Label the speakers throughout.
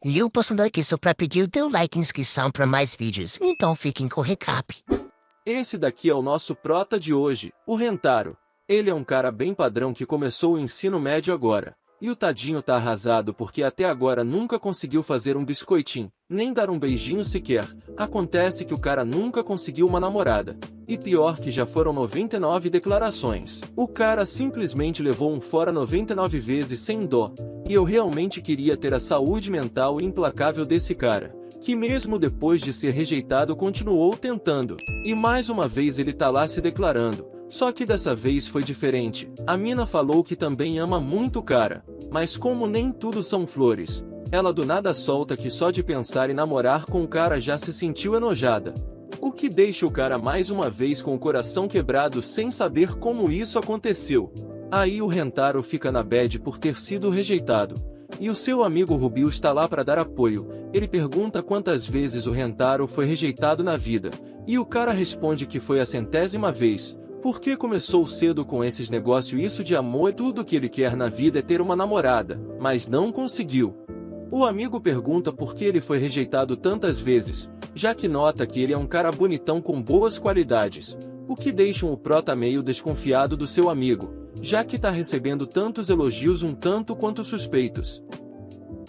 Speaker 1: E eu passando aqui só pra pedir o teu like e inscrição pra mais vídeos, então fiquem com o recap.
Speaker 2: Esse daqui é o nosso prota de hoje, o Rentaro. Ele é um cara bem padrão que começou o ensino médio agora. E o tadinho tá arrasado porque até agora nunca conseguiu fazer um biscoitinho, nem dar um beijinho sequer. Acontece que o cara nunca conseguiu uma namorada. E pior que já foram 99 declarações. O cara simplesmente levou um fora 99 vezes sem dó. E eu realmente queria ter a saúde mental implacável desse cara, que mesmo depois de ser rejeitado continuou tentando. E mais uma vez ele tá lá se declarando. Só que dessa vez foi diferente. A mina falou que também ama muito o cara. Mas como nem tudo são flores, ela do nada solta que só de pensar em namorar com o cara já se sentiu enojada. O que deixa o cara mais uma vez com o coração quebrado sem saber como isso aconteceu. Aí o Rentaro fica na bad por ter sido rejeitado. E o seu amigo Rubio está lá para dar apoio. Ele pergunta quantas vezes o Rentaro foi rejeitado na vida. E o cara responde que foi a 100ª vez. Porque começou cedo com esses negócios isso de amor e tudo que ele quer na vida é ter uma namorada, mas não conseguiu. O amigo pergunta por que ele foi rejeitado tantas vezes, já que nota que ele é um cara bonitão com boas qualidades, o que deixa o prota meio desconfiado do seu amigo, já que tá recebendo tantos elogios um tanto quanto suspeitos.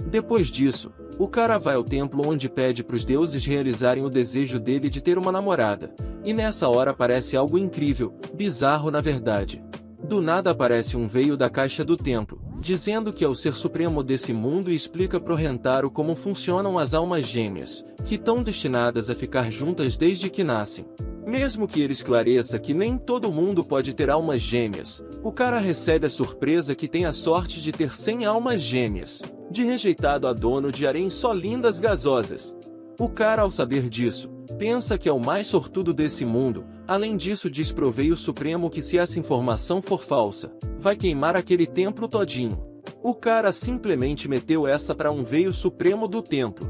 Speaker 2: Depois disso, o cara vai ao templo onde pede para os deuses realizarem o desejo dele de ter uma namorada. E nessa hora aparece algo incrível, bizarro na verdade. Do nada aparece um veio da caixa do templo, dizendo que é o ser supremo desse mundo e explica pro Rentaro como funcionam as almas gêmeas, que estão destinadas a ficar juntas desde que nascem. Mesmo que ele esclareça que nem todo mundo pode ter almas gêmeas, o cara recebe a surpresa que tem a sorte de ter 100 almas gêmeas, de rejeitado a dono de harém só lindas gasosas. O cara, ao saber disso, pensa que é o mais sortudo desse mundo. Além disso, diz pro veio supremo que se essa informação for falsa, vai queimar aquele templo todinho. O cara simplesmente meteu essa para um veio supremo do templo.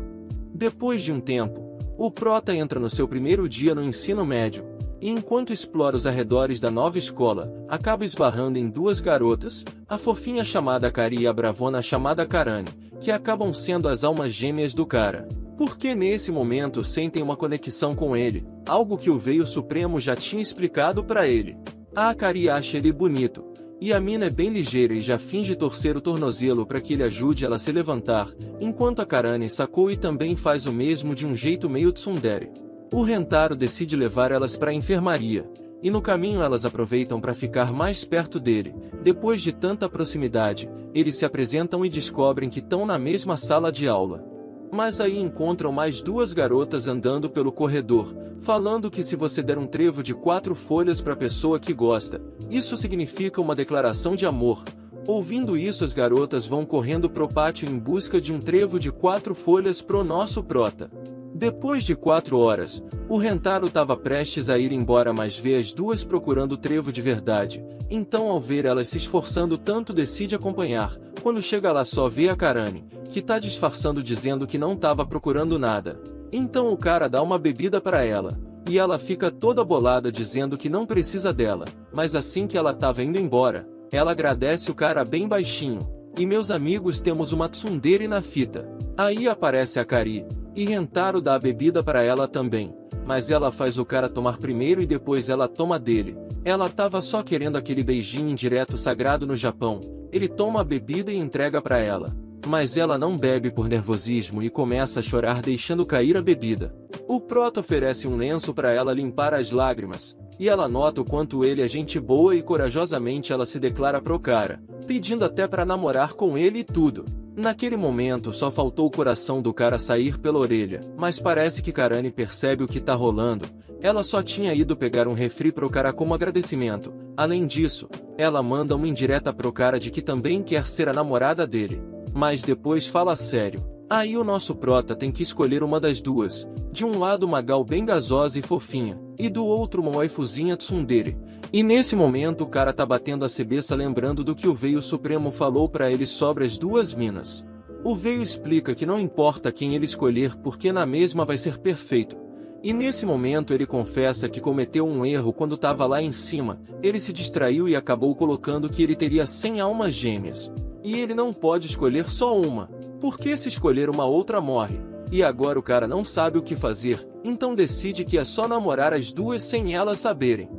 Speaker 2: Depois de um tempo, o prota entra no seu primeiro dia no ensino médio, e enquanto explora os arredores da nova escola, acaba esbarrando em duas garotas, a fofinha chamada Kari e a bravona chamada Karane, que acabam sendo as almas gêmeas do cara. Porque nesse momento sentem uma conexão com ele, algo que o veio supremo já tinha explicado para ele. A Kari acha ele bonito, e a mina é bem ligeira e já finge torcer o tornozelo para que ele ajude ela a se levantar, enquanto a Karane sacou e também faz o mesmo de um jeito meio tsundere. O Rentaro decide levar elas para a enfermaria, e no caminho elas aproveitam para ficar mais perto dele. Depois de tanta proximidade, eles se apresentam e descobrem que estão na mesma sala de aula. Mas aí encontram mais duas garotas andando pelo corredor, falando que se você der um trevo de 4 folhas para a pessoa que gosta, isso significa uma declaração de amor. Ouvindo isso, as garotas vão correndo pro pátio em busca de um trevo de 4 folhas pro nosso prota. Depois de 4 horas, o Rentaro estava prestes a ir embora, mas vê as duas procurando o trevo de verdade. Então, ao ver elas se esforçando tanto, decide acompanhar. Quando chega lá, só vê a Karane, que tá disfarçando dizendo que não estava procurando nada. Então o cara dá uma bebida para ela, e ela fica toda bolada dizendo que não precisa dela. Mas assim que ela tava indo embora, ela agradece o cara bem baixinho. E meus amigos, temos uma tsundere na fita. Aí aparece a Kari, e Rentaro dá a bebida para ela também. Mas ela faz o cara tomar primeiro e depois ela toma dele. Ela tava só querendo aquele beijinho indireto sagrado no Japão. Ele toma a bebida e entrega para ela. Mas ela não bebe por nervosismo e começa a chorar, deixando cair a bebida. O prota oferece um lenço para ela limpar as lágrimas, e ela nota o quanto ele é gente boa e corajosamente ela se declara pro cara, pedindo até para namorar com ele e tudo. Naquele momento só faltou o coração do cara sair pela orelha, mas parece que Karane percebe o que tá rolando. Ela só tinha ido pegar um refri pro cara como agradecimento. Além disso, ela manda uma indireta pro cara de que também quer ser a namorada dele. Mas depois fala sério. Aí o nosso prota tem que escolher uma das duas. De um lado uma gal bem gasosa e fofinha, e do outro uma waifuzinha tsundere. E nesse momento o cara tá batendo a cabeça lembrando do que o veio supremo falou pra ele sobre as duas minas. O veio explica que não importa quem ele escolher porque na mesma vai ser perfeito. E nesse momento ele confessa que cometeu um erro quando tava lá em cima, ele se distraiu e acabou colocando que ele teria 100 almas gêmeas. E ele não pode escolher só uma. Porque se escolher uma outra morre. E agora o cara não sabe o que fazer, então decide que é só namorar as duas sem elas saberem.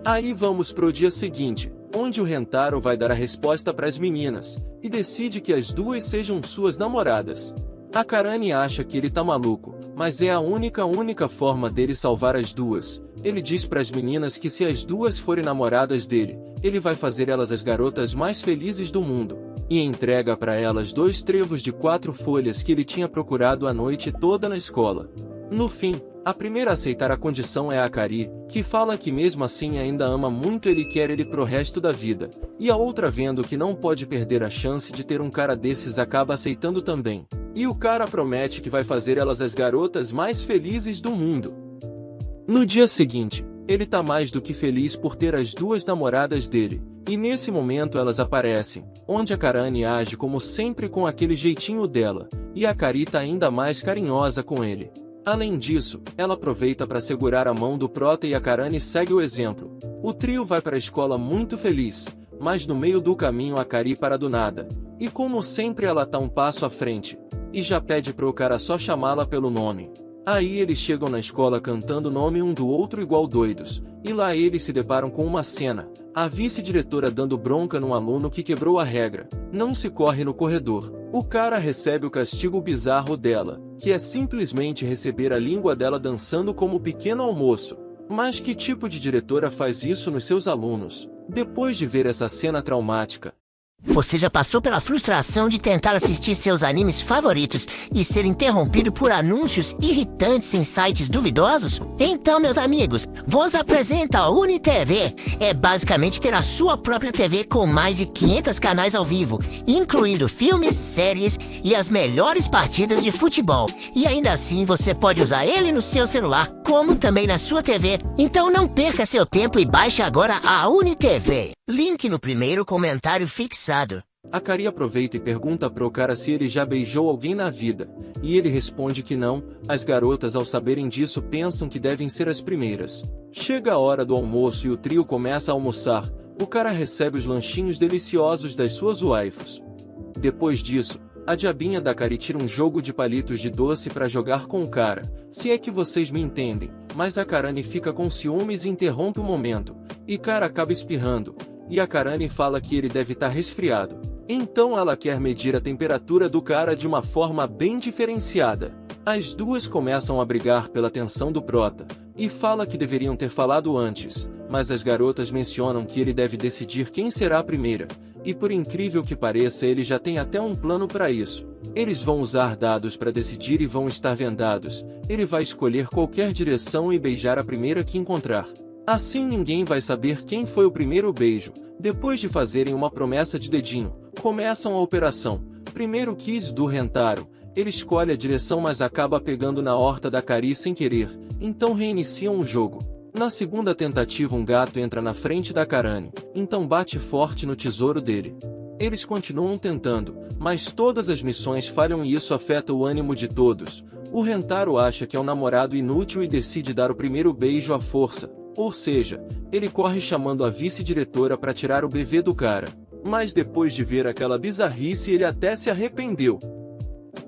Speaker 2: Aí vamos pro dia seguinte, onde o Rentaro vai dar a resposta para as meninas, e decide que as duas sejam suas namoradas. A Karane acha que ele tá maluco, mas é a única forma dele salvar as duas. Ele diz para as meninas que se as duas forem namoradas dele, ele vai fazer elas as garotas mais felizes do mundo, e entrega para elas 2 trevos de 4 folhas que ele tinha procurado a noite toda na escola. No fim, a primeira a aceitar a condição é a Akari, que fala que mesmo assim ainda ama muito ele e quer ele pro resto da vida, e a outra, vendo que não pode perder a chance de ter um cara desses, acaba aceitando também. E o cara promete que vai fazer elas as garotas mais felizes do mundo. No dia seguinte, ele tá mais do que feliz por ter as duas namoradas dele, e nesse momento elas aparecem, onde a Karane age como sempre com aquele jeitinho dela, e a Akari tá ainda mais carinhosa com ele. Além disso, ela aproveita para segurar a mão do prota e a Karane segue o exemplo. O trio vai para a escola muito feliz, mas no meio do caminho a Akari para do nada, e como sempre ela tá um passo à frente, e já pede pro cara só chamá-la pelo nome. Aí eles chegam na escola cantando o nome um do outro igual doidos, e lá eles se deparam com uma cena, a vice-diretora dando bronca num aluno que quebrou a regra, não se corre no corredor. O cara recebe o castigo bizarro dela, que é simplesmente receber a língua dela dançando como pequeno almoço. Mas que tipo de diretora faz isso nos seus alunos? Depois de ver essa cena traumática,
Speaker 1: Você já passou pela frustração de tentar assistir seus animes favoritos e ser interrompido por anúncios irritantes em sites duvidosos? Então, meus amigos, vos apresento a UniTV. É basicamente ter a sua própria TV com mais de 500 canais ao vivo, incluindo filmes, séries e as melhores partidas de futebol. E ainda assim você pode usar ele no seu celular, como também na sua TV. Então não perca seu tempo e baixe agora a UniTV. Link no primeiro comentário fixado.
Speaker 2: A Akari aproveita e pergunta pro cara se ele já beijou alguém na vida, e ele responde que não. As garotas, ao saberem disso, pensam que devem ser as primeiras. Chega a hora do almoço e o trio começa a almoçar. O cara recebe os lanchinhos deliciosos das suas waifus. Depois disso, a diabinha da Akari tira um jogo de palitos de doce para jogar com o cara, se é que vocês me entendem, mas a Karane fica com ciúmes e interrompe o momento, e cara acaba espirrando, e a Karane fala que ele deve estar resfriado. Então ela quer medir a temperatura do cara de uma forma bem diferenciada. As duas começam a brigar pela atenção do prota, e fala que deveriam ter falado antes, mas as garotas mencionam que ele deve decidir quem será a primeira, e por incrível que pareça ele já tem até um plano para isso. Eles vão usar dados para decidir e vão estar vendados, ele vai escolher qualquer direção e beijar a primeira que encontrar. Assim ninguém vai saber quem foi o primeiro beijo. Depois de fazerem uma promessa de dedinho, começam a operação. Primeiro kiss do Rentaro, ele escolhe a direção mas acaba pegando na horta da Akari sem querer, então reiniciam o jogo. Na segunda tentativa um gato entra na frente da Karane, então bate forte no tesouro dele. Eles continuam tentando, mas todas as missões falham e isso afeta o ânimo de todos. O Rentaro acha que é um namorado inútil e decide dar o primeiro beijo à força. Ou seja, ele corre chamando a vice-diretora para tirar o bebê do cara. Mas depois de ver aquela bizarrice ele até se arrependeu.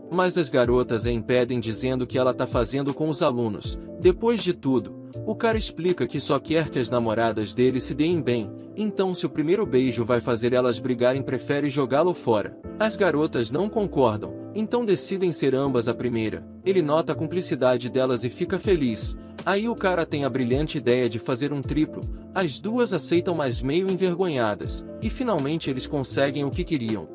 Speaker 2: Mas as garotas a impedem dizendo que ela tá fazendo com os alunos. Depois de tudo, o cara explica que só quer que as namoradas dele se deem bem, então se o primeiro beijo vai fazer elas brigarem prefere jogá-lo fora. As garotas não concordam, então decidem ser ambas a primeira. Ele nota a cumplicidade delas e fica feliz. Aí o cara tem a brilhante ideia de fazer um triplo, as duas aceitam mas meio envergonhadas, e finalmente eles conseguem o que queriam.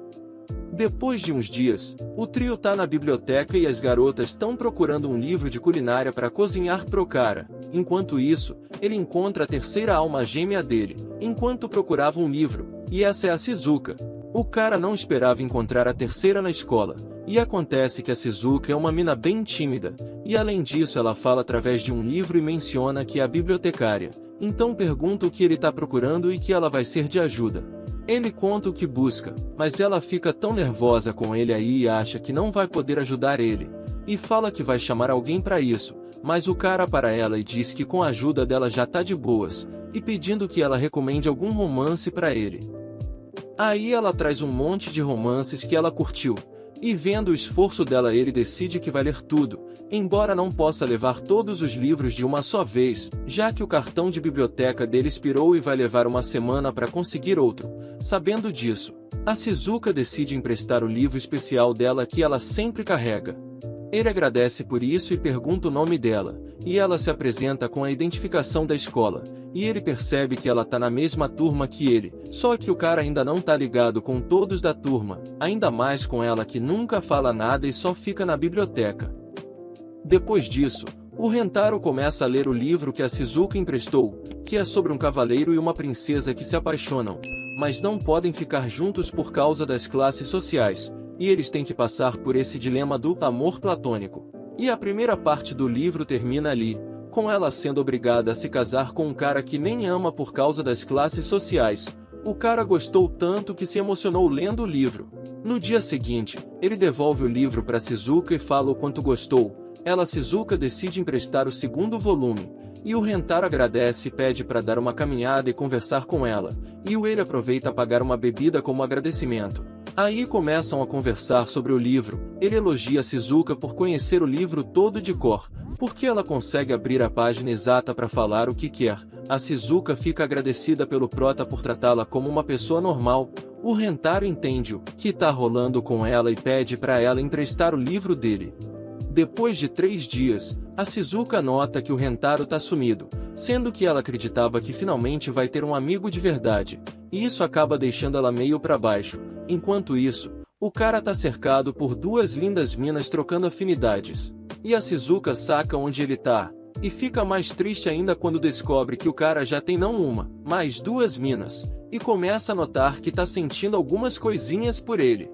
Speaker 2: Depois de uns dias, o trio tá na biblioteca e as garotas estão procurando um livro de culinária para cozinhar pro cara. Enquanto isso, ele encontra a terceira alma gêmea dele, enquanto procurava um livro, e essa é a Shizuka. O cara não esperava encontrar a terceira na escola, e acontece que a Shizuka é uma mina bem tímida, e além disso ela fala através de um livro e menciona que é a bibliotecária. Então pergunta o que ele tá procurando e que ela vai ser de ajuda. Ele conta o que busca, mas ela fica tão nervosa com ele aí e acha que não vai poder ajudar ele, e fala que vai chamar alguém para isso, mas o cara para ela e diz que com a ajuda dela já tá de boas, e pedindo que ela recomende algum romance para ele. Aí ela traz um monte de romances que ela curtiu, E vendo o esforço dela, ele decide que vai ler tudo, embora não possa levar todos os livros de uma só vez, já que o cartão de biblioteca dele expirou e vai levar uma semana para conseguir outro. Sabendo disso, a Shizuka decide emprestar o livro especial dela que ela sempre carrega. Ele agradece por isso e pergunta o nome dela, e ela se apresenta com a identificação da escola, e ele percebe que ela tá na mesma turma que ele, só que o cara ainda não tá ligado com todos da turma, ainda mais com ela que nunca fala nada e só fica na biblioteca. Depois disso, o Rentaro começa a ler o livro que a Shizuka emprestou, que é sobre um cavaleiro e uma princesa que se apaixonam, mas não podem ficar juntos por causa das classes sociais, e eles têm que passar por esse dilema do amor platônico. E a primeira parte do livro termina ali, com ela sendo obrigada a se casar com um cara que nem ama por causa das classes sociais. O cara gostou tanto que se emocionou lendo o livro. No dia seguinte, ele devolve o livro para Shizuka e fala o quanto gostou. Ela, Shizuka, decide emprestar o segundo volume, e o Rentaro agradece e pede para dar uma caminhada e conversar com ela, e ele aproveita a pagar uma bebida como agradecimento. Aí começam a conversar sobre o livro. Ele elogia a Shizuka por conhecer o livro todo de cor, porque ela consegue abrir a página exata para falar o que quer. A Shizuka fica agradecida pelo prota por tratá-la como uma pessoa normal. O Rentaro entende o que tá rolando com ela e pede para ela emprestar o livro dele. Depois de 3 dias, a Shizuka nota que o Rentaro tá sumido, sendo que ela acreditava que finalmente vai ter um amigo de verdade, e isso acaba deixando ela meio para baixo. Enquanto isso, o cara tá cercado por 2 lindas minas trocando afinidades, e a Shizuka saca onde ele tá, e fica mais triste ainda quando descobre que o cara já tem não uma, mas 2 minas, e começa a notar que tá sentindo algumas coisinhas por ele.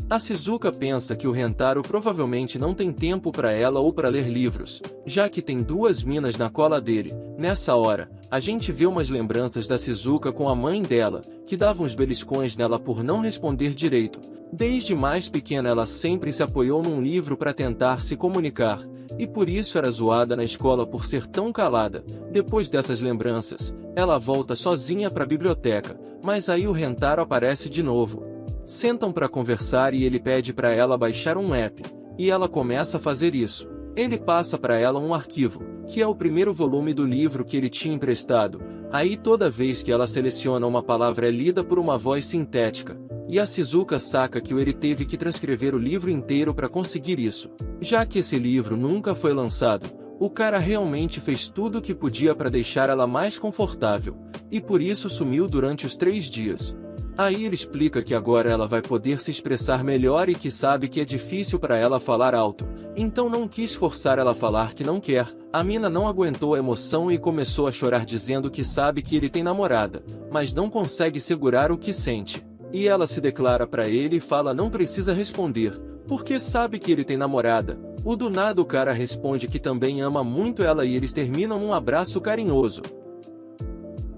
Speaker 2: A Shizuka pensa que o Rentaro provavelmente não tem tempo para ela ou para ler livros, já que tem 2 minas na cola dele. Nessa hora, a gente vê umas lembranças da Shizuka com a mãe dela, que dava uns beliscões nela por não responder direito. Desde mais pequena ela sempre se apoiou num livro para tentar se comunicar, e por isso era zoada na escola por ser tão calada. Depois dessas lembranças, ela volta sozinha para a biblioteca, mas aí o Rentaro aparece de novo. Sentam para conversar e ele pede para ela baixar um app, e ela começa a fazer isso. Ele passa para ela um arquivo, que é o primeiro volume do livro que ele tinha emprestado. Aí toda vez que ela seleciona uma palavra é lida por uma voz sintética, e a Shizuka saca que ele teve que transcrever o livro inteiro para conseguir isso. Já que esse livro nunca foi lançado, o cara realmente fez tudo o que podia para deixar ela mais confortável, e por isso sumiu durante os 3 dias. Aí ele explica que agora ela vai poder se expressar melhor e que sabe que é difícil para ela falar alto, então não quis forçar ela a falar que não quer. A mina não aguentou a emoção e começou a chorar dizendo que sabe que ele tem namorada, mas não consegue segurar o que sente. E ela se declara para ele e fala não precisa responder, porque sabe que ele tem namorada. Do nada o cara responde que também ama muito ela e eles terminam num abraço carinhoso.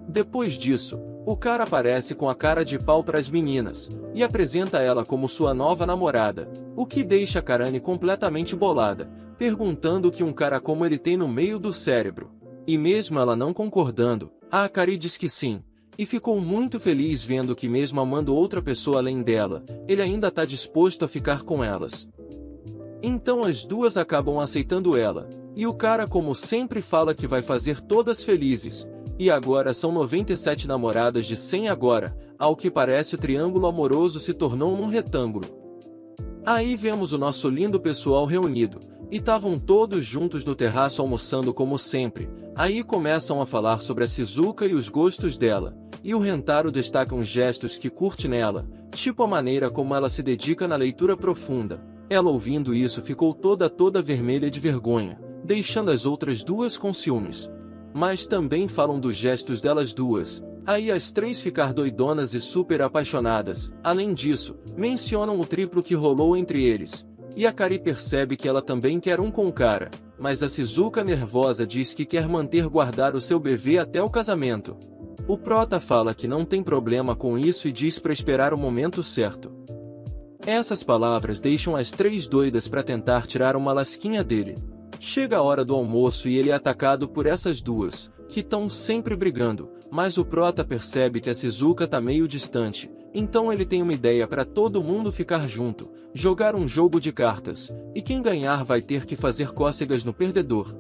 Speaker 2: Depois disso, o cara aparece com a cara de pau para as meninas, e apresenta ela como sua nova namorada, o que deixa a Karane completamente bolada, perguntando o que um cara como ele tem no meio do cérebro. E mesmo ela não concordando, a Akari diz que sim, e ficou muito feliz vendo que mesmo amando outra pessoa além dela, ele ainda está disposto a ficar com elas. Então as duas acabam aceitando ela, e o cara como sempre fala que vai fazer todas felizes. E agora são 97 namoradas de 100 agora, ao que parece o triângulo amoroso se tornou um retângulo. Aí vemos o nosso lindo pessoal reunido, e estavam todos juntos no terraço almoçando como sempre. Aí começam a falar sobre a Shizuka e os gostos dela, e o Rentaro destaca uns gestos que curte nela, tipo a maneira como ela se dedica na leitura profunda. Ela ouvindo isso ficou toda vermelha de vergonha, deixando as outras duas com ciúmes. Mas também falam dos gestos delas duas, aí as 3 ficar doidonas e super apaixonadas. Além disso, mencionam o triplo que rolou entre eles. E a Kari percebe que ela também quer um com o cara, mas a Shizuka nervosa diz que quer manter guardar o seu bebê até o casamento. O prota fala que não tem problema com isso e diz para esperar o momento certo. Essas palavras deixam as 3 doidas para tentar tirar uma lasquinha dele. Chega a hora do almoço e ele é atacado por essas duas, que estão sempre brigando, mas o prota percebe que a Shizuka tá meio distante, Então ele tem uma ideia para todo mundo ficar junto, jogar um jogo de cartas, e quem ganhar vai ter que fazer cócegas no perdedor.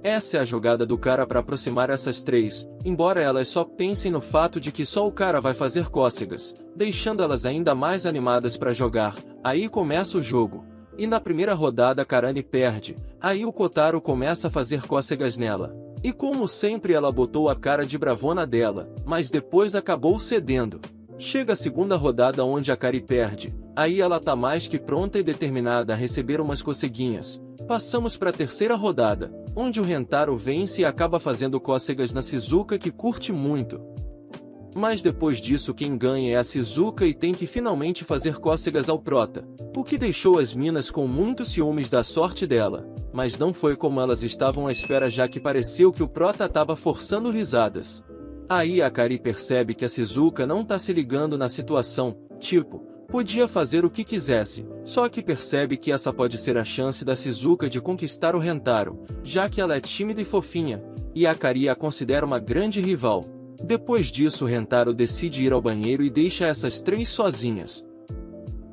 Speaker 2: Essa é a jogada do cara para aproximar essas três, embora elas só pensem no fato de que só o cara vai fazer cócegas, deixando elas ainda mais animadas para jogar. Aí começa o jogo. E na primeira rodada a Karane perde, aí o Kotaro começa a fazer cócegas nela. E como sempre ela botou a cara de bravona dela, mas depois acabou cedendo. Chega a segunda rodada onde a Kari perde, aí ela tá mais que pronta e determinada a receber umas coceguinhas. Passamos para a terceira rodada, onde o Rentaro vence e acaba fazendo cócegas na Shizuka que curte muito. Mas depois disso quem ganha é a Shizuka e tem que finalmente fazer cócegas ao Prota, o que deixou as minas com muitos ciúmes da sorte dela, mas não foi como elas estavam à espera já que pareceu que o Prota tava forçando risadas. Aí a Kari percebe que a Shizuka não tá se ligando na situação, tipo, podia fazer o que quisesse, só que percebe que essa pode ser a chance da Shizuka de conquistar o Rentaro, já que ela é tímida e fofinha, e a Kari a considera uma grande rival. Depois disso o Rentaro decide ir ao banheiro e deixa essas três sozinhas.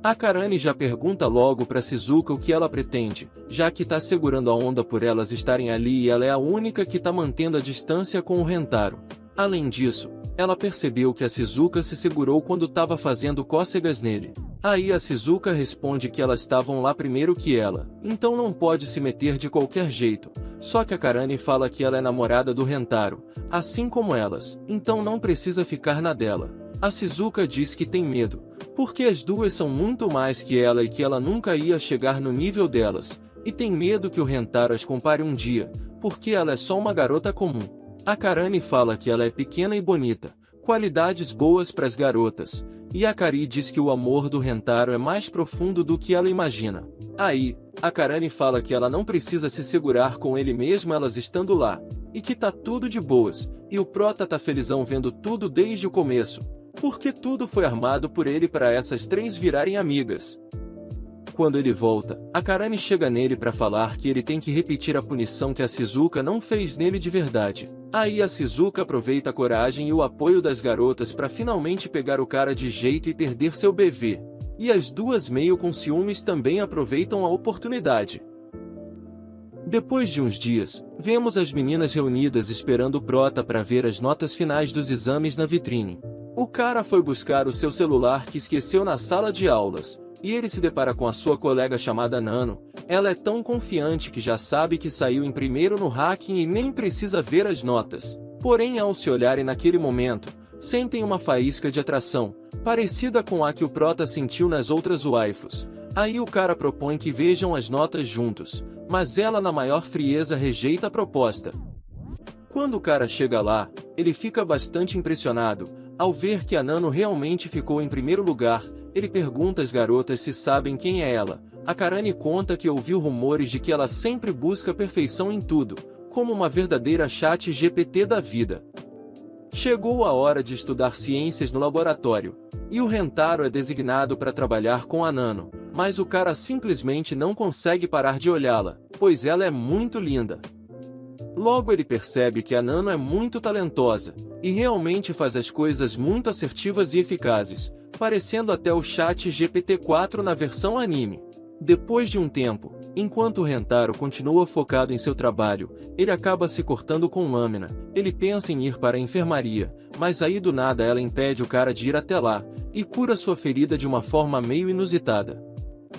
Speaker 2: A Karane já pergunta logo pra Shizuka o que ela pretende, já que tá segurando a onda por elas estarem ali e ela é a única que tá mantendo a distância com o Rentaro. Além disso, ela percebeu que a Shizuka se segurou quando estava fazendo cócegas nele. Aí a Shizuka responde que elas estavam lá primeiro que ela, então não pode se meter de qualquer jeito. Só que a Karane fala que ela é namorada do Rentaro, assim como elas, então não precisa ficar na dela. A Shizuka diz que tem medo, porque as duas são muito mais que ela e que ela nunca ia chegar no nível delas, e tem medo que o Rentaro as compare um dia, porque ela é só uma garota comum. A Karane fala que ela é pequena e bonita, qualidades boas para as garotas, e a Kari diz que o amor do Rentaro é mais profundo do que ela imagina. Aí, a Karane fala que ela não precisa se segurar com ele mesmo elas estando lá, e que tá tudo de boas, e o Prota tá felizão vendo tudo desde o começo, porque tudo foi armado por ele para essas três virarem amigas. Quando ele volta, a Karane chega nele para falar que ele tem que repetir a punição que a Shizuka não fez nele de verdade. Aí a Shizuka aproveita a coragem e o apoio das garotas para finalmente pegar o cara de jeito e perder seu bebê. E as duas meio com ciúmes também aproveitam a oportunidade. Depois de uns dias, vemos as meninas reunidas esperando o Prota para ver as notas finais dos exames na vitrine. O cara foi buscar o seu celular que esqueceu na sala de aulas. E ele se depara com a sua colega chamada Nano. Ela é tão confiante que já sabe que saiu em primeiro no hacking e nem precisa ver as notas. Porém, ao se olharem naquele momento, sentem uma faísca de atração, parecida com a que o Prota sentiu nas outras waifus. Aí o cara propõe que vejam as notas juntos, mas ela na maior frieza rejeita a proposta. Quando o cara chega lá, ele fica bastante impressionado, ao ver que a Nano realmente ficou em primeiro lugar. Ele pergunta às garotas se sabem quem é ela. A Karane conta que ouviu rumores de que ela sempre busca perfeição em tudo, como uma verdadeira chat GPT da vida. Chegou a hora de estudar ciências no laboratório, e o Rentaro é designado para trabalhar com a Nano, mas o cara simplesmente não consegue parar de olhá-la, pois ela é muito linda. Logo ele percebe que a Nano é muito talentosa, e realmente faz as coisas muito assertivas e eficazes, parecendo até o chat GPT-4 na versão anime. Depois de um tempo, enquanto o Rentaro continua focado em seu trabalho, ele acaba se cortando com lâmina. Ele pensa em ir para a enfermaria, mas aí do nada ela impede o cara de ir até lá, e cura sua ferida de uma forma meio inusitada.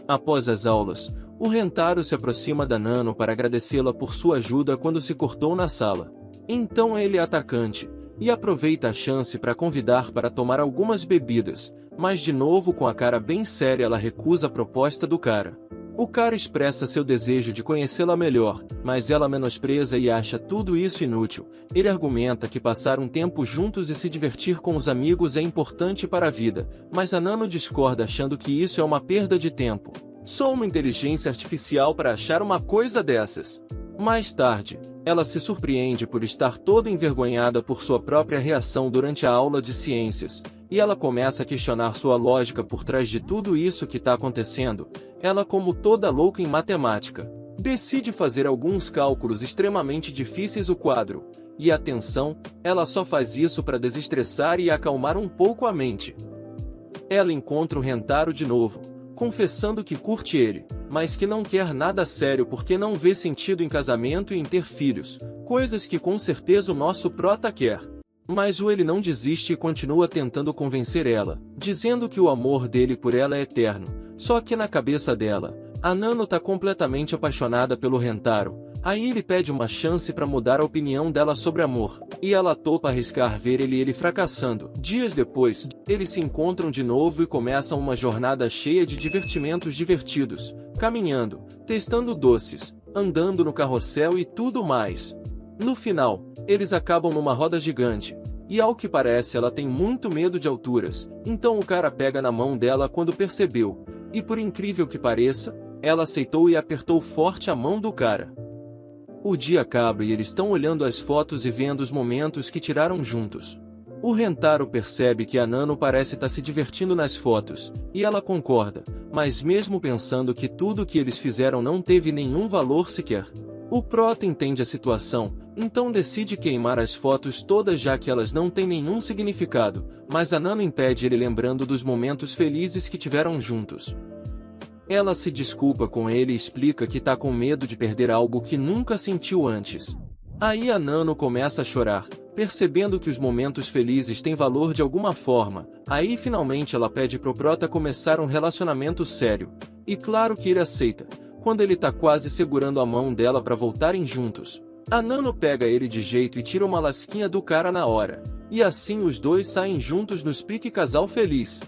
Speaker 2: Após as aulas, o Rentaro se aproxima da Nano para agradecê-la por sua ajuda quando se cortou na sala. Então ele é atacante, e aproveita a chance para convidar para tomar algumas bebidas, mas de novo com a cara bem séria ela recusa a proposta do cara. O cara expressa seu desejo de conhecê-la melhor, mas ela menospreza e acha tudo isso inútil. Ele argumenta que passar um tempo juntos e se divertir com os amigos é importante para a vida, mas a Nano discorda achando que isso é uma perda de tempo. Só uma inteligência artificial para achar uma coisa dessas. Mais tarde, ela se surpreende por estar toda envergonhada por sua própria reação durante a aula de ciências, e ela começa a questionar sua lógica por trás de tudo isso que está acontecendo. Ela, como toda louca em matemática, decide fazer alguns cálculos extremamente difíceis o quadro, e atenção, ela só faz isso para desestressar e acalmar um pouco a mente. Ela encontra o Rentaro de novo, confessando que curte ele, mas que não quer nada sério porque não vê sentido em casamento e em ter filhos, coisas que com certeza o nosso prota quer. Mas ele não desiste e continua tentando convencer ela, dizendo que o amor dele por ela é eterno, só que na cabeça dela, a Nano tá completamente apaixonada pelo Rentaro. Aí ele pede uma chance para mudar a opinião dela sobre amor, e ela topa arriscar ver ele fracassando. Dias depois, eles se encontram de novo e começam uma jornada cheia de divertimentos divertidos, caminhando, testando doces, andando no carrossel e tudo mais. No final, eles acabam numa roda gigante, e ao que parece ela tem muito medo de alturas, então o cara pega na mão dela quando percebeu, e por incrível que pareça, ela aceitou e apertou forte a mão do cara. O dia acaba e eles estão olhando as fotos e vendo os momentos que tiraram juntos. O Rentaro percebe que a Nano parece estar se divertindo nas fotos, e ela concorda, mas mesmo pensando que tudo que eles fizeram não teve nenhum valor sequer. O prota entende a situação, então decide queimar as fotos todas já que elas não têm nenhum significado, mas a Nano impede ele lembrando dos momentos felizes que tiveram juntos. Ela se desculpa com ele e explica que tá com medo de perder algo que nunca sentiu antes. Aí a Nano começa a chorar, percebendo que os momentos felizes têm valor de alguma forma. Aí finalmente ela pede pro prota começar um relacionamento sério. E claro que ele aceita, quando ele tá quase segurando a mão dela para voltarem juntos. A Nano pega ele de jeito e tira uma lasquinha do cara na hora. E assim os dois saem juntos nos pique casal feliz.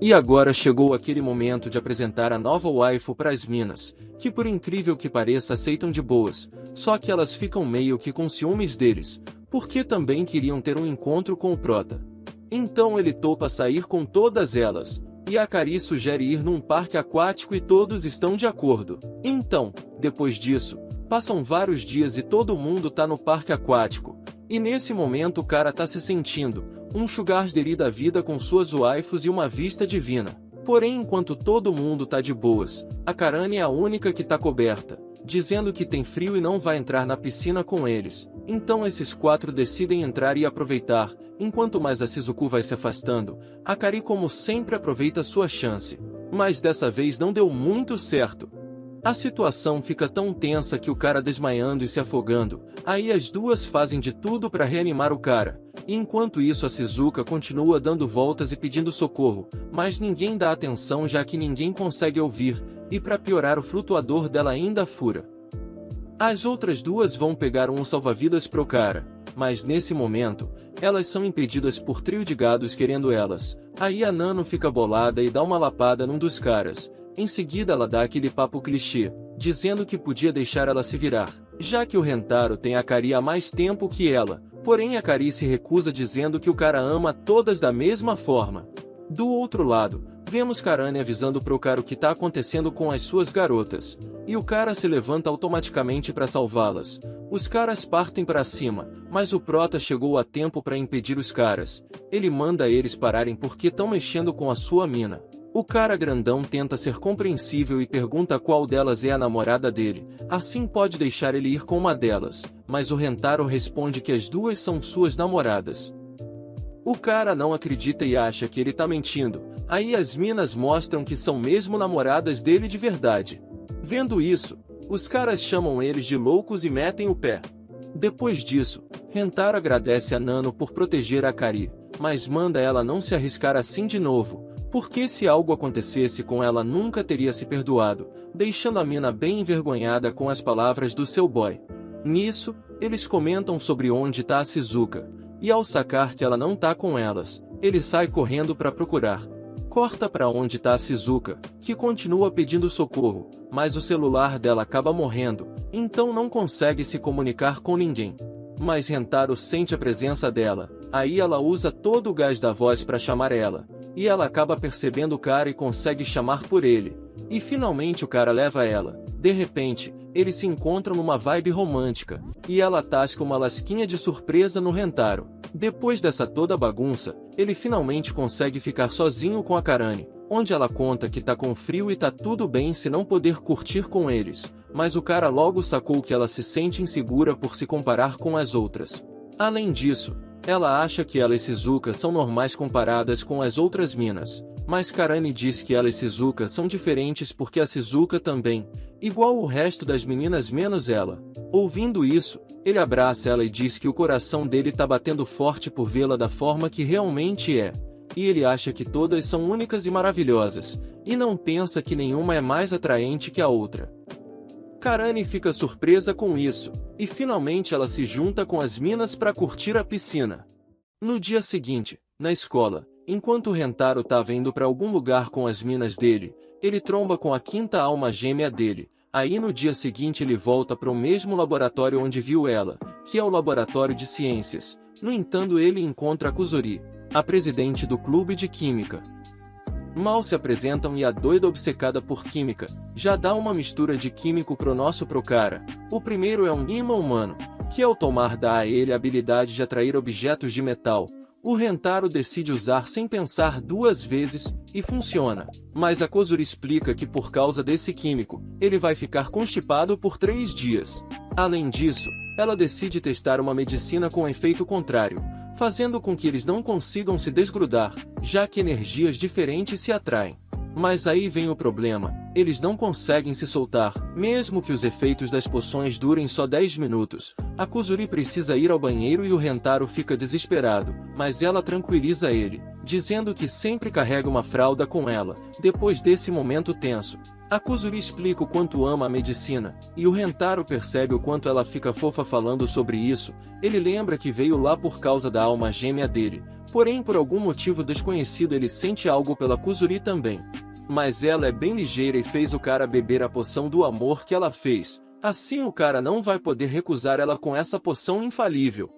Speaker 2: E agora chegou aquele momento de apresentar a nova waifu para as minas, que por incrível que pareça aceitam de boas, só que elas ficam meio que com ciúmes deles, porque também queriam ter um encontro com o prota. Então ele topa sair com todas elas, e a Akari sugere ir num parque aquático e todos estão de acordo. Então, depois disso, passam vários dias e todo mundo tá no parque aquático, e nesse momento o cara tá se sentindo um sugar daddy da vida com suas waifus e uma vista divina. Porém, enquanto todo mundo tá de boas, a Karane é a única que tá coberta, dizendo que tem frio e não vai entrar na piscina com eles. Então esses quatro decidem entrar e aproveitar, enquanto mais a Shizuku vai se afastando, a Akari como sempre aproveita sua chance. Mas dessa vez não deu muito certo. A situação fica tão tensa que o cara desmaiando e se afogando, aí as duas fazem de tudo para reanimar o cara, e enquanto isso a Shizuka continua dando voltas e pedindo socorro, mas ninguém dá atenção já que ninguém consegue ouvir, e para piorar o flutuador dela ainda fura. As outras duas vão pegar um salva-vidas pro cara, mas nesse momento, elas são impedidas por trio de gados querendo elas, aí a Nano fica bolada e dá uma lapada num dos caras. Em seguida ela dá aquele papo clichê, dizendo que podia deixar ela se virar, já que o Rentaro tem a Akari há mais tempo que ela, porém a Akari se recusa dizendo que o cara ama todas da mesma forma. Do outro lado, vemos Karane avisando pro cara o que tá acontecendo com as suas garotas, e o cara se levanta automaticamente para salvá-las. Os caras partem para cima, mas o prota chegou a tempo para impedir os caras. Ele manda eles pararem porque estão mexendo com a sua mina. O cara grandão tenta ser compreensível e pergunta qual delas é a namorada dele, assim pode deixar ele ir com uma delas, mas o Rentaro responde que as duas são suas namoradas. O cara não acredita e acha que ele tá mentindo, aí as minas mostram que são mesmo namoradas dele de verdade. Vendo isso, os caras chamam eles de loucos e metem o pé. Depois disso, Rentaro agradece a Nano por proteger a Akari, mas manda ela não se arriscar assim de novo, porque se algo acontecesse com ela nunca teria se perdoado, deixando a mina bem envergonhada com as palavras do seu boy. Nisso, eles comentam sobre onde tá a Shizuka, e ao sacar que ela não tá com elas, ele sai correndo para procurar. Corta para onde tá a Shizuka, que continua pedindo socorro, mas o celular dela acaba morrendo, então não consegue se comunicar com ninguém. Mas Rentaro sente a presença dela, aí ela usa todo o gás da voz para chamar ela, e ela acaba percebendo o cara e consegue chamar por ele. E finalmente o cara leva ela. De repente, eles se encontram numa vibe romântica, e ela tasca uma lasquinha de surpresa no Rentaro. Depois dessa toda bagunça, ele finalmente consegue ficar sozinho com a Karane, onde ela conta que tá com frio e tá tudo bem se não poder curtir com eles, mas o cara logo sacou que ela se sente insegura por se comparar com as outras. Além disso, ela acha que ela e Shizuka são normais comparadas com as outras minas, Mas Karane diz que ela e Shizuka são diferentes porque a Shizuka também, igual o resto das meninas menos ela. Ouvindo isso, ele abraça ela e diz que o coração dele tá batendo forte por vê-la da forma que realmente é. E ele acha que todas são únicas e maravilhosas, e não pensa que nenhuma é mais atraente que a outra. Karane fica surpresa com isso, e finalmente ela se junta com as minas para curtir a piscina. No dia seguinte, na escola, enquanto o Rentaro tava indo para algum lugar com as minas dele, ele tromba com a quinta alma gêmea dele. Aí no dia seguinte ele volta para o mesmo laboratório onde viu ela, que é o laboratório de ciências. No entanto, ele encontra a Kuzuri, a presidente do clube de química. Mal se apresentam e a doida obcecada por química, já dá uma mistura de químico pro nosso cara. O primeiro é um imã humano, que ao tomar dá a ele a habilidade de atrair objetos de metal. O Rentaro decide usar sem pensar duas vezes, e funciona. Mas a Kuzuri explica que por causa desse químico, ele vai ficar constipado por 3 dias. Além disso, ela decide testar uma medicina com efeito contrário, fazendo com que eles não consigam se desgrudar, já que energias diferentes se atraem. Mas aí vem o problema, eles não conseguem se soltar, mesmo que os efeitos das poções durem só 10 minutos. A Kuzuri precisa ir ao banheiro e o Rentaro fica desesperado, mas ela tranquiliza ele, dizendo que sempre carrega uma fralda com ela. Depois desse momento tenso, a Kuzuri explica o quanto ama a medicina, e o Rentaro percebe o quanto ela fica fofa falando sobre isso. Ele lembra que veio lá por causa da alma gêmea dele, porém por algum motivo desconhecido ele sente algo pela Kuzuri também. Mas ela é bem ligeira e fez o cara beber a poção do amor que ela fez, assim o cara não vai poder recusar ela com essa poção infalível.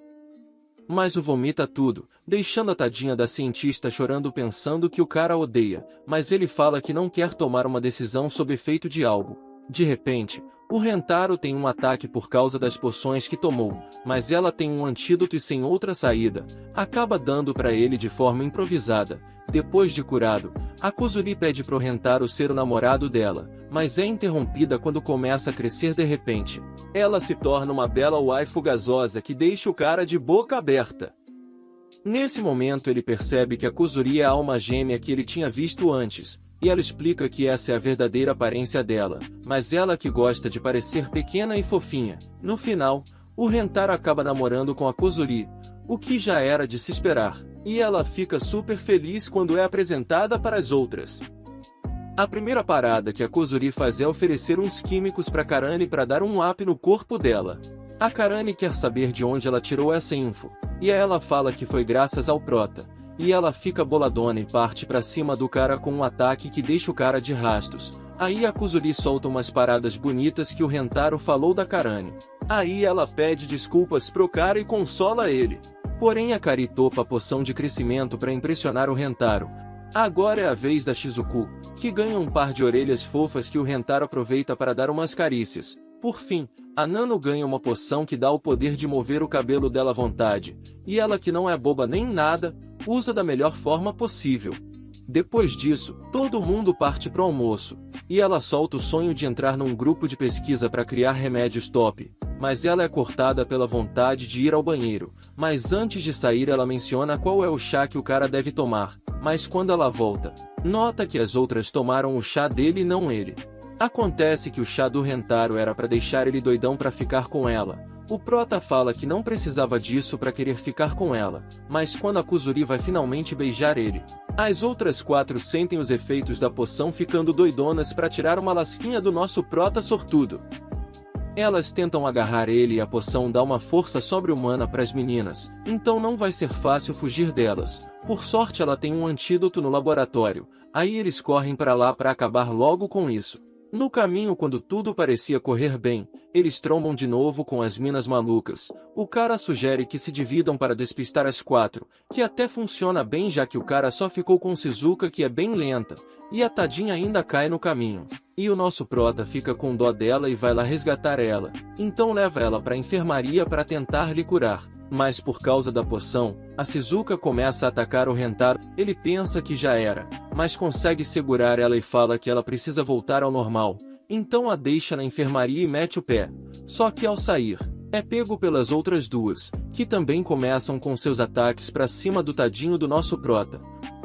Speaker 2: Mas o vomita tudo, deixando a tadinha da cientista chorando pensando que o cara odeia, mas ele fala que não quer tomar uma decisão sob efeito de algo. De repente, o Rentaro tem um ataque por causa das poções que tomou, mas ela tem um antídoto e sem outra saída, acaba dando para ele de forma improvisada. Depois de curado, a Kuzuri pede pro Rentaro ser o namorado dela, mas é interrompida quando começa a crescer de repente. Ela se torna uma bela waifu gasosa que deixa o cara de boca aberta. Nesse momento ele percebe que a Kuzuri é a alma gêmea que ele tinha visto antes, e ela explica que essa é a verdadeira aparência dela, mas ela que gosta de parecer pequena e fofinha. No final, o Rentaro acaba namorando com a Kuzuri, o que já era de se esperar, e ela fica super feliz quando é apresentada para as outras. A primeira parada que a Kuzuri faz é oferecer uns químicos para Karane para dar um up no corpo dela. A Karane quer saber de onde ela tirou essa info, e ela fala que foi graças ao prota. E ela fica boladona e parte pra cima do cara com um ataque que deixa o cara de rastos. Aí a Kuzuri solta umas paradas bonitas que o Rentaro falou da Karane. Aí ela pede desculpas pro cara e consola ele. Porém a Kari topa a poção de crescimento pra impressionar o Rentaro. Agora é a vez da Shizuku, que ganha um par de orelhas fofas que o Rentaro aproveita para dar umas carícias. Por fim, a Nano ganha uma poção que dá o poder de mover o cabelo dela à vontade. E ela, que não é boba nem nada, usa da melhor forma possível. Depois disso, todo mundo parte pro almoço, e ela solta o sonho de entrar num grupo de pesquisa para criar remédios top, mas ela é cortada pela vontade de ir ao banheiro. Mas antes de sair ela menciona qual é o chá que o cara deve tomar, mas quando ela volta, nota que as outras tomaram o chá dele e não ele. Acontece que o chá do Rentaro era para deixar ele doidão para ficar com ela. O prota fala que não precisava disso para querer ficar com ela, mas quando a Kuzuri vai finalmente beijar ele, as outras 4 sentem os efeitos da poção ficando doidonas para tirar uma lasquinha do nosso prota sortudo. Elas tentam agarrar ele e a poção dá uma força sobre-humana para as meninas, então não vai ser fácil fugir delas. Por sorte ela tem um antídoto no laboratório, aí eles correm para lá para acabar logo com isso. No caminho, quando tudo parecia correr bem, eles trombam de novo com as minas malucas. O cara sugere que se dividam para despistar as 4, que até funciona bem já que o cara só ficou com Shizuka, que é bem lenta, e a tadinha ainda cai no caminho. E o nosso prota fica com dó dela e vai lá resgatar ela, então leva ela para a enfermaria para tentar lhe curar. Mas por causa da poção, a Shizuka começa a atacar o Rentaro. Ele pensa que já era, mas consegue segurar ela e fala que ela precisa voltar ao normal. Então a deixa na enfermaria e mete o pé. Só que ao sair, é pego pelas outras duas, que também começam com seus ataques pra cima do tadinho do nosso prota.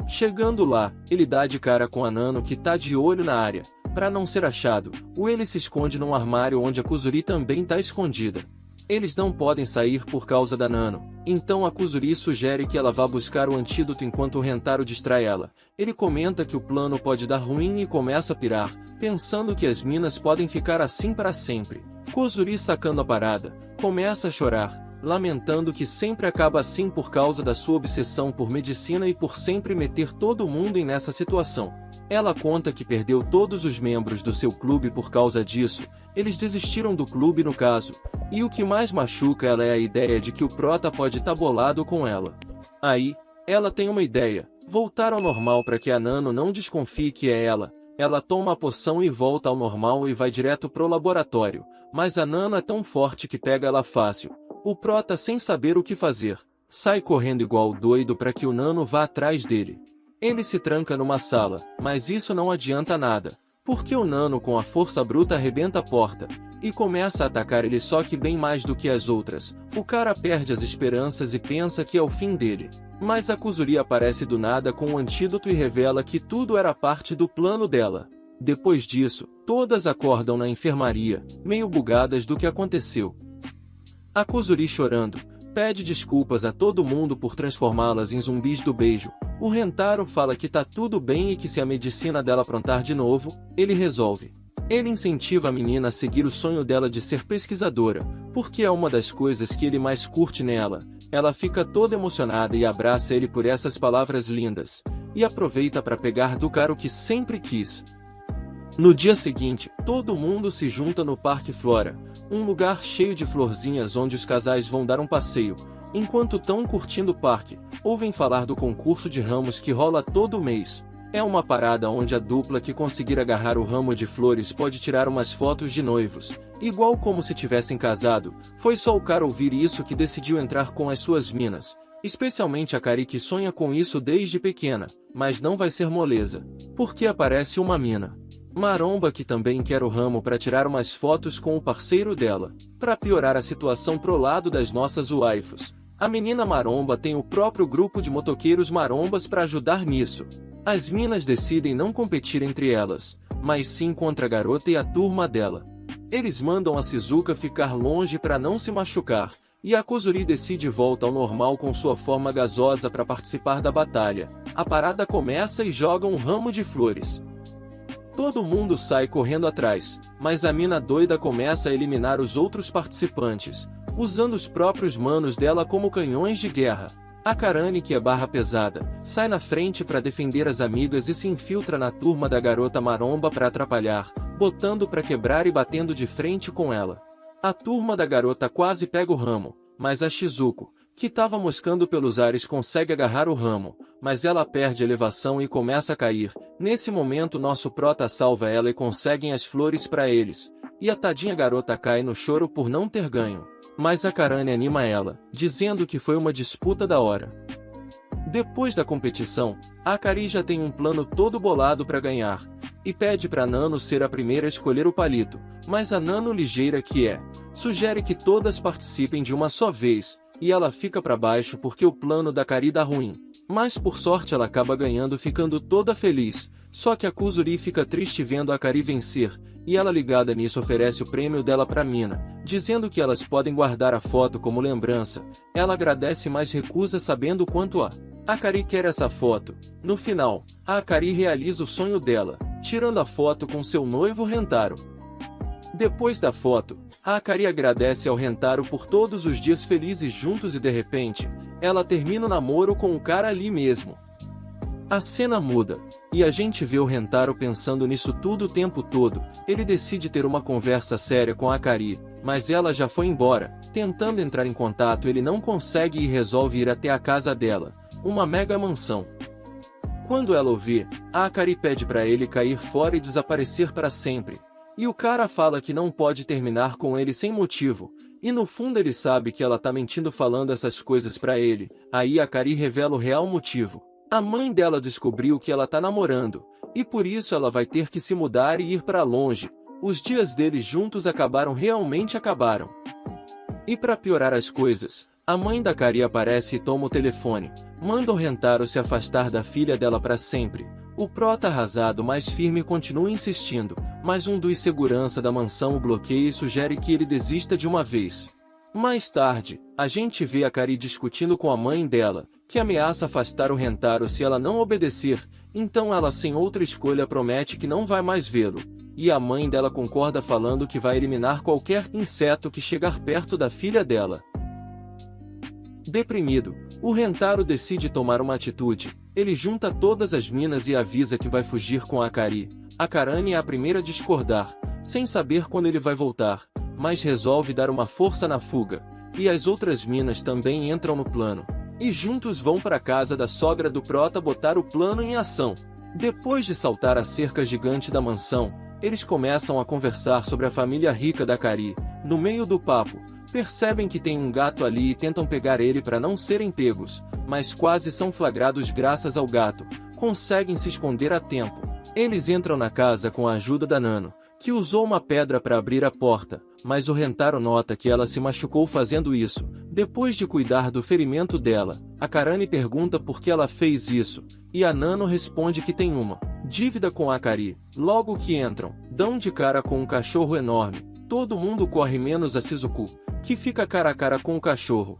Speaker 2: Chegando lá, ele dá de cara com a Nano que tá de olho na área. Para não ser achado, o ele se esconde num armário onde a Kuzuri também tá escondida. Eles não podem sair por causa da Nano, então a Kuzuri sugere que ela vá buscar o antídoto enquanto o Rentaro distrai ela. Ele comenta que o plano pode dar ruim e começa a pirar, pensando que as minas podem ficar assim para sempre. Kuzuri, sacando a parada, começa a chorar, lamentando que sempre acaba assim por causa da sua obsessão por medicina e por sempre meter todo mundo nessa situação. Ela conta que perdeu todos os membros do seu clube por causa disso, eles desistiram do clube no caso, e o que mais machuca ela é a ideia de que o prota pode estar bolado com ela. Aí, ela tem uma ideia, voltar ao normal para que a Nano não desconfie que é ela. Ela toma a poção e volta ao normal e vai direto pro laboratório, mas a Nano é tão forte que pega ela fácil. O prota, sem saber o que fazer, sai correndo igual doido para que o Nano vá atrás dele. Ele se tranca numa sala, mas isso não adianta nada, porque o Nano com a força bruta arrebenta a porta, e começa a atacar ele, só que bem mais do que as outras. O cara perde as esperanças e pensa que é o fim dele. Mas a Kuzuri aparece do nada com o antídoto e revela que tudo era parte do plano dela. Depois disso, todas acordam na enfermaria, meio bugadas do que aconteceu. A Kuzuri, chorando, pede desculpas a todo mundo por transformá-las em zumbis do beijo. O Rentaro fala que tá tudo bem e que se a medicina dela aprontar de novo, ele resolve. Ele incentiva a menina a seguir o sonho dela de ser pesquisadora, porque é uma das coisas que ele mais curte nela. Ela fica toda emocionada e abraça ele por essas palavras lindas, e aproveita para pegar do cara o que sempre quis. No dia seguinte, todo mundo se junta no Parque Flora, um lugar cheio de florzinhas onde os casais vão dar um passeio. Enquanto tão curtindo o parque, ouvem falar do concurso de ramos que rola todo mês. É uma parada onde a dupla que conseguir agarrar o ramo de flores pode tirar umas fotos de noivos, igual como se tivessem casado. Foi só o cara ouvir isso que decidiu entrar com as suas minas, especialmente a Kari, que sonha com isso desde pequena, mas não vai ser moleza, porque aparece uma mina maromba que também quer o ramo para tirar umas fotos com o parceiro dela. Para piorar a situação pro lado das nossas waifus, a menina maromba tem o próprio grupo de motoqueiros marombas para ajudar nisso. As minas decidem não competir entre elas, mas sim contra a garota e a turma dela. Eles mandam a Shizuka ficar longe para não se machucar, e a Kuzuri decide volta ao normal com sua forma gasosa para participar da batalha. A parada começa e joga um ramo de flores. Todo mundo sai correndo atrás, mas a mina doida começa a eliminar os outros participantes, usando os próprios manos dela como canhões de guerra. A Karane, que é barra pesada, sai na frente para defender as amigas e se infiltra na turma da garota maromba para atrapalhar, botando para quebrar e batendo de frente com ela. A turma da garota quase pega o ramo, mas a Shizuko, que estava moscando pelos ares, consegue agarrar o ramo, mas ela perde a elevação e começa a cair. Nesse momento nosso prota salva ela e conseguem as flores para eles, e a tadinha garota cai no choro por não ter ganho. Mas a Karane anima ela, dizendo que foi uma disputa da hora. Depois da competição, a Kari já tem um plano todo bolado para ganhar, e pede para Nano ser a primeira a escolher o palito, mas a Nano, ligeira que é, sugere que todas participem de uma só vez, e ela fica para baixo porque o plano da Kari dá ruim. Mas por sorte ela acaba ganhando, ficando toda feliz, só que a Kuzuri fica triste vendo a Kari vencer, e ela, ligada nisso, oferece o prêmio dela pra mina, dizendo que elas podem guardar a foto como lembrança. Ela agradece, mas recusa, sabendo quanto a Kari quer essa foto. No final, a Kari realiza o sonho dela, tirando a foto com seu noivo Rentaro. Depois da foto, a Kari agradece ao Rentaro por todos os dias felizes juntos e de repente, ela termina o namoro com o cara ali mesmo. A cena muda, e a gente vê o Rentaro pensando nisso tudo o tempo todo. Ele decide ter uma conversa séria com a Kari, mas ela já foi embora. Tentando entrar em contato, ele não consegue e resolve ir até a casa dela, uma mega mansão. Quando ela o vê, a Kari pede para ele cair fora e desaparecer para sempre. E o cara fala que não pode terminar com ele sem motivo, e no fundo ele sabe que ela tá mentindo falando essas coisas para ele. Aí a Kari revela o real motivo. A mãe dela descobriu que ela tá namorando, e por isso ela vai ter que se mudar e ir para longe. Os dias deles juntos realmente acabaram. E para piorar as coisas, a mãe da Kari aparece e toma o telefone, manda o Rentaro se afastar da filha dela para sempre. O prota arrasado mais firme continua insistindo, mas um dos segurança da mansão o bloqueia e sugere que ele desista de uma vez. Mais tarde, a gente vê a Kari discutindo com a mãe dela, que ameaça afastar o Rentaro se ela não obedecer, então ela sem outra escolha promete que não vai mais vê-lo. E a mãe dela concorda falando que vai eliminar qualquer inseto que chegar perto da filha dela. Deprimido, o Rentaro decide tomar uma atitude. Ele junta todas as minas e avisa que vai fugir com a Kari. A Karane é a primeira a discordar, sem saber quando ele vai voltar, mas resolve dar uma força na fuga. E as outras minas também entram no plano. E juntos vão para a casa da sogra do prota botar o plano em ação. Depois de saltar a cerca gigante da mansão, eles começam a conversar sobre a família rica da Kari. No meio do papo, percebem que tem um gato ali e tentam pegar ele para não serem pegos, mas quase são flagrados graças ao gato. Conseguem se esconder a tempo. Eles entram na casa com a ajuda da Nano, que usou uma pedra para abrir a porta, mas o Rentaro nota que ela se machucou fazendo isso. Depois de cuidar do ferimento dela, a Karane pergunta por que ela fez isso, e a Nano responde que tem uma dívida com a Kari. Logo que entram, dão de cara com um cachorro enorme. Todo mundo corre menos a Shizuku, que fica cara a cara com o cachorro.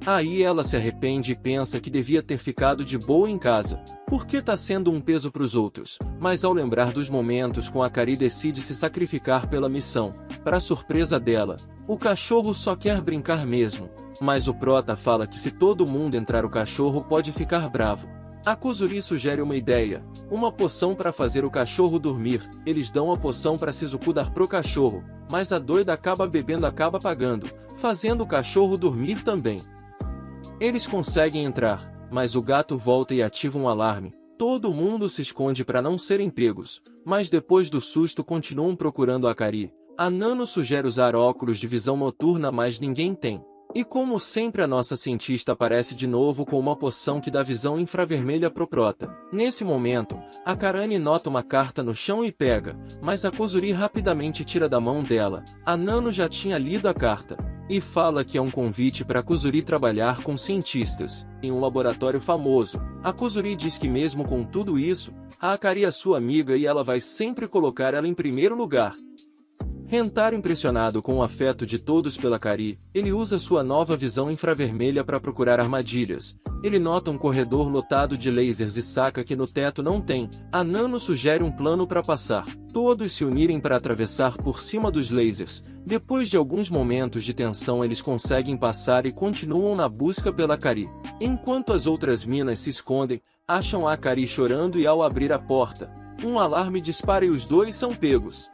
Speaker 2: Aí ela se arrepende e pensa que devia ter ficado de boa em casa, porque tá sendo um peso pros outros, mas ao lembrar dos momentos com a Kari decide se sacrificar pela missão. Para surpresa dela, o cachorro só quer brincar mesmo, mas o prota fala que se todo mundo entrar o cachorro pode ficar bravo. A Kuzuri sugere uma ideia, uma poção para fazer o cachorro dormir. Eles dão a poção para Shizuku dar pro cachorro, mas a doida acaba bebendo, acaba pagando, fazendo o cachorro dormir também. Eles conseguem entrar, mas o gato volta e ativa um alarme. Todo mundo se esconde para não serem pegos, mas depois do susto continuam procurando a Kari. A Nano sugere usar óculos de visão noturna, mas ninguém tem. E como sempre a nossa cientista aparece de novo com uma poção que dá visão infravermelha pro prota. Nesse momento, a Karane nota uma carta no chão e pega, mas a Kuzuri rapidamente tira da mão dela. A Nano já tinha lido a carta, e fala que é um convite para a Kuzuri trabalhar com cientistas, em um laboratório famoso. A Kuzuri diz que mesmo com tudo isso, a Akari é sua amiga e ela vai sempre colocar ela em primeiro lugar. Rentaro, impressionado com o afeto de todos pela Kari, ele usa sua nova visão infravermelha para procurar armadilhas. Ele nota um corredor lotado de lasers e saca que no teto não tem. A Nano sugere um plano para passar. Todos se unirem para atravessar por cima dos lasers. Depois de alguns momentos de tensão eles conseguem passar e continuam na busca pela Kari. Enquanto as outras minas se escondem, acham a Kari chorando e ao abrir a porta, um alarme dispara e os dois são pegos.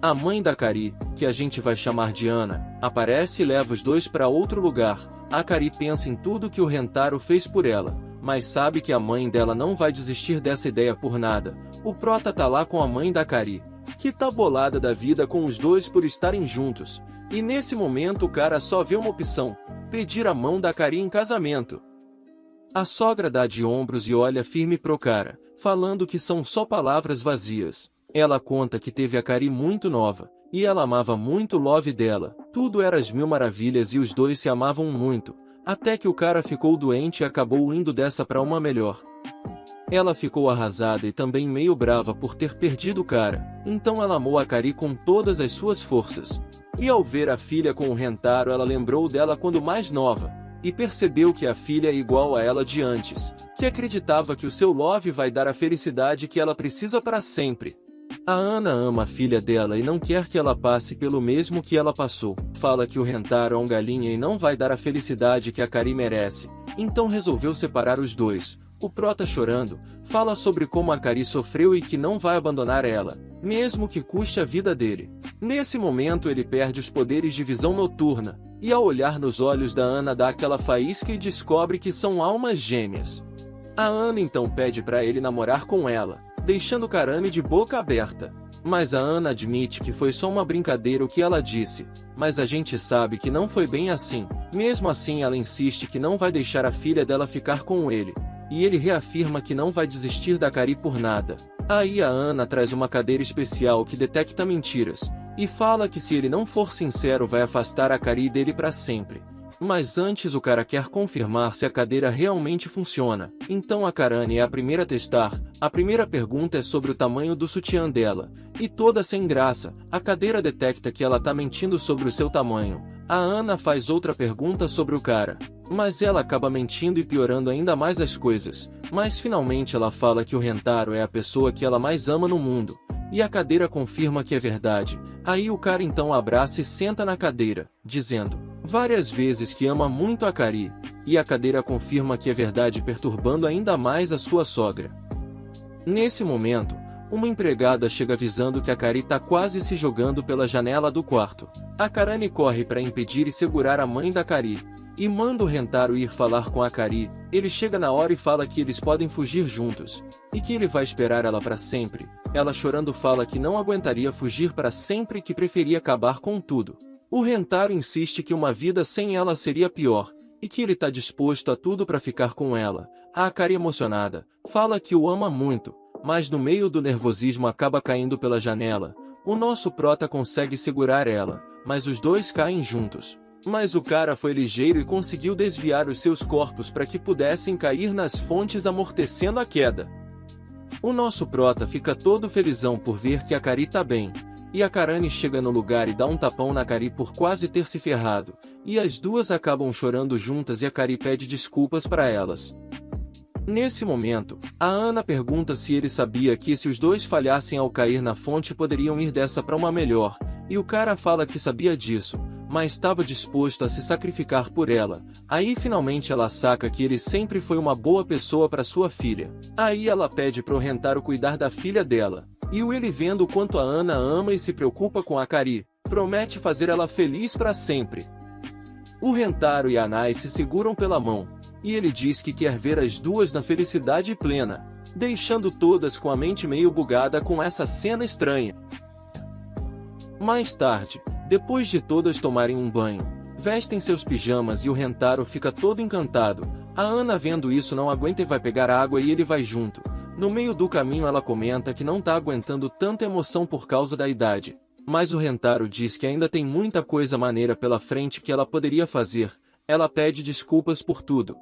Speaker 2: A mãe da Kari, que a gente vai chamar de Ana, aparece e leva os dois para outro lugar. A Kari pensa em tudo que o Rentaro fez por ela, mas sabe que a mãe dela não vai desistir dessa ideia por nada. O prota tá lá com a mãe da Kari, que tá bolada da vida com os dois por estarem juntos. E nesse momento o cara só vê uma opção: pedir a mão da Kari em casamento. A sogra dá de ombros e olha firme pro cara, falando que são só palavras vazias. Ela conta que teve a Kari muito nova, e ela amava muito o love dela. Tudo era as mil maravilhas e os dois se amavam muito, até que o cara ficou doente e acabou indo dessa pra uma melhor. Ela ficou arrasada e também meio brava por ter perdido o cara, então ela amou a Kari com todas as suas forças. E ao ver a filha com o Rentaro ela lembrou dela quando mais nova, e percebeu que a filha é igual a ela de antes, que acreditava que o seu love vai dar a felicidade que ela precisa para sempre. A Ana ama a filha dela e não quer que ela passe pelo mesmo que ela passou. Fala que o Rentaro é um galinha e não vai dar a felicidade que a Kari merece, então resolveu separar os dois. O prota, chorando, fala sobre como a Kari sofreu e que não vai abandonar ela, mesmo que custe a vida dele. Nesse momento ele perde os poderes de visão noturna, e ao olhar nos olhos da Ana dá aquela faísca e descobre que são almas gêmeas. A Ana então pede para ele namorar com ela, deixando Karane de boca aberta. Mas a Ana admite que foi só uma brincadeira o que ela disse, mas a gente sabe que não foi bem assim. Mesmo assim ela insiste que não vai deixar a filha dela ficar com ele, e ele reafirma que não vai desistir da Kari por nada. Aí a Ana traz uma cadeira especial que detecta mentiras, e fala que se ele não for sincero vai afastar a Kari dele para sempre. Mas antes o cara quer confirmar se a cadeira realmente funciona. Então a Karane é a primeira a testar. A primeira pergunta é sobre o tamanho do sutiã dela. E toda sem graça, a cadeira detecta que ela tá mentindo sobre o seu tamanho. A Ana faz outra pergunta sobre o cara. Mas ela acaba mentindo e piorando ainda mais as coisas. Mas finalmente ela fala que o Rentaro é a pessoa que ela mais ama no mundo. E a cadeira confirma que é verdade. Aí o cara então abraça e senta na cadeira, dizendo várias vezes que ama muito a Kari. E a cadeira confirma que é verdade, perturbando ainda mais a sua sogra. Nesse momento, uma empregada chega avisando que a Kari tá quase se jogando pela janela do quarto. A Karane corre para impedir e segurar a mãe da Kari. E manda o Rentaro ir falar com a Kari. Ele chega na hora e fala que eles podem fugir juntos. E que ele vai esperar ela para sempre. Ela chorando fala que não aguentaria fugir para sempre e que preferia acabar com tudo. O Rentaro insiste que uma vida sem ela seria pior. E que ele tá disposto a tudo para ficar com ela. A Kari emocionada, fala que o ama muito. Mas no meio do nervosismo acaba caindo pela janela. O nosso prota consegue segurar ela. Mas os dois caem juntos. Mas o cara foi ligeiro e conseguiu desviar os seus corpos para que pudessem cair nas fontes, amortecendo a queda. O nosso prota fica todo felizão por ver que a Kari tá bem. E a Karane chega no lugar e dá um tapão na Kari por quase ter se ferrado. E as duas acabam chorando juntas e a Kari pede desculpas para elas. Nesse momento, a Ana pergunta se ele sabia que se os dois falhassem ao cair na fonte poderiam ir dessa para uma melhor. E o cara fala que sabia disso, mas estava disposto a se sacrificar por ela. Aí finalmente ela saca que ele sempre foi uma boa pessoa para sua filha. Aí ela pede pro Rentaro cuidar da filha dela. E ele, vendo o quanto a Ana ama e se preocupa com a Kari, promete fazer ela feliz para sempre. O Rentaro e a Anai se seguram pela mão. E ele diz que quer ver as duas na felicidade plena, deixando todas com a mente meio bugada com essa cena estranha. Mais tarde, depois de todas tomarem um banho, vestem seus pijamas e o Rentaro fica todo encantado. A Ana, vendo isso, não aguenta e vai pegar água e ele vai junto. No meio do caminho ela comenta que não tá aguentando tanta emoção por causa da idade. Mas o Rentaro diz que ainda tem muita coisa maneira pela frente que ela poderia fazer. Ela pede desculpas por tudo.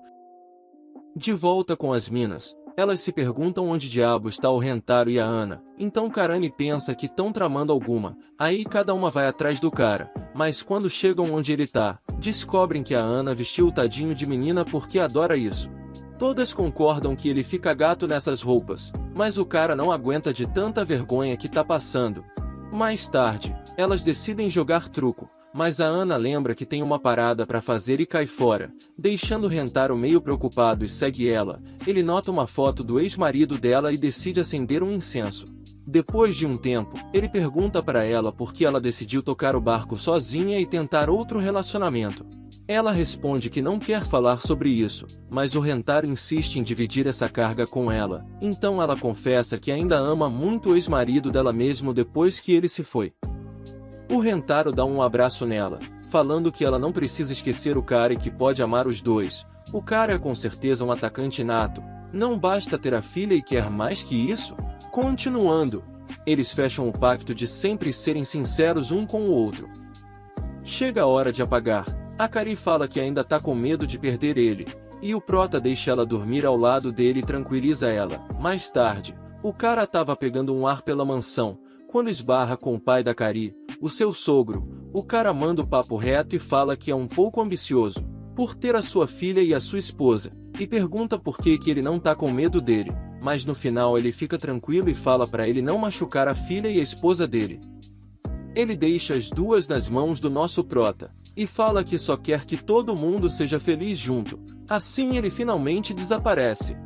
Speaker 2: De volta com as minas, elas se perguntam onde diabos está o Rentaro e a Ana. Então Karane pensa que estão tramando alguma. Aí cada uma vai atrás do cara. Mas quando chegam onde ele tá, descobrem que a Ana vestiu o tadinho de menina porque adora isso. Todas concordam que ele fica gato nessas roupas. Mas o cara não aguenta de tanta vergonha que tá passando. Mais tarde, elas decidem jogar truco. Mas a Ana lembra que tem uma parada para fazer e cai fora, deixando o Rentaro meio preocupado e segue ela. Ele nota uma foto do ex-marido dela e decide acender um incenso. Depois de um tempo, ele pergunta para ela por que ela decidiu tocar o barco sozinha e tentar outro relacionamento. Ela responde que não quer falar sobre isso, mas o Rentaro insiste em dividir essa carga com ela. Então ela confessa que ainda ama muito o ex-marido dela mesmo depois que ele se foi. O Rentaro dá um abraço nela, falando que ela não precisa esquecer o cara e que pode amar os dois. O cara é com certeza um atacante nato. Não basta ter a filha e quer mais que isso? Continuando, eles fecham o pacto de sempre serem sinceros um com o outro. Chega a hora de apagar. A Kari fala que ainda tá com medo de perder ele. E o prota deixa ela dormir ao lado dele e tranquiliza ela. Mais tarde, o cara tava pegando um ar pela mansão, quando esbarra com o pai da Kari, o seu sogro. O cara manda o papo reto e fala que é um pouco ambicioso, por ter a sua filha e a sua esposa, e pergunta por que ele não tá com medo dele, mas no final ele fica tranquilo e fala para ele não machucar a filha e a esposa dele. Ele deixa as duas nas mãos do nosso prota, e fala que só quer que todo mundo seja feliz junto. Assim ele finalmente desaparece.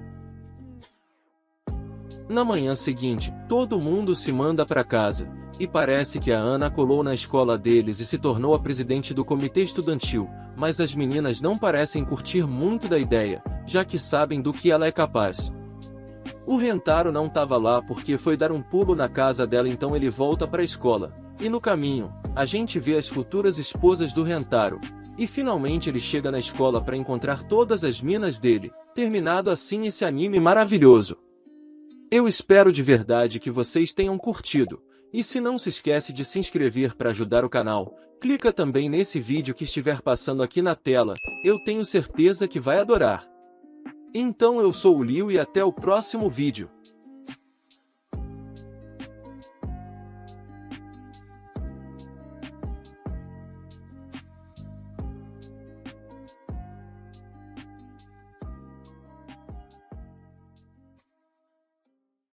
Speaker 2: Na manhã seguinte, todo mundo se manda para casa, e parece que a Ana colou na escola deles e se tornou a presidente do comitê estudantil, mas as meninas não parecem curtir muito da ideia, já que sabem do que ela é capaz. O Rentaro não estava lá porque foi dar um pulo na casa dela, então ele volta para a escola, e no caminho, a gente vê as futuras esposas do Rentaro, e finalmente ele chega na escola para encontrar todas as minas dele. Terminado assim esse anime maravilhoso. Eu espero de verdade que vocês tenham curtido. E se não se esquece de se inscrever para ajudar o canal, clica também nesse vídeo que estiver passando aqui na tela, eu tenho certeza que vai adorar. Então eu sou o Liu e até o próximo vídeo.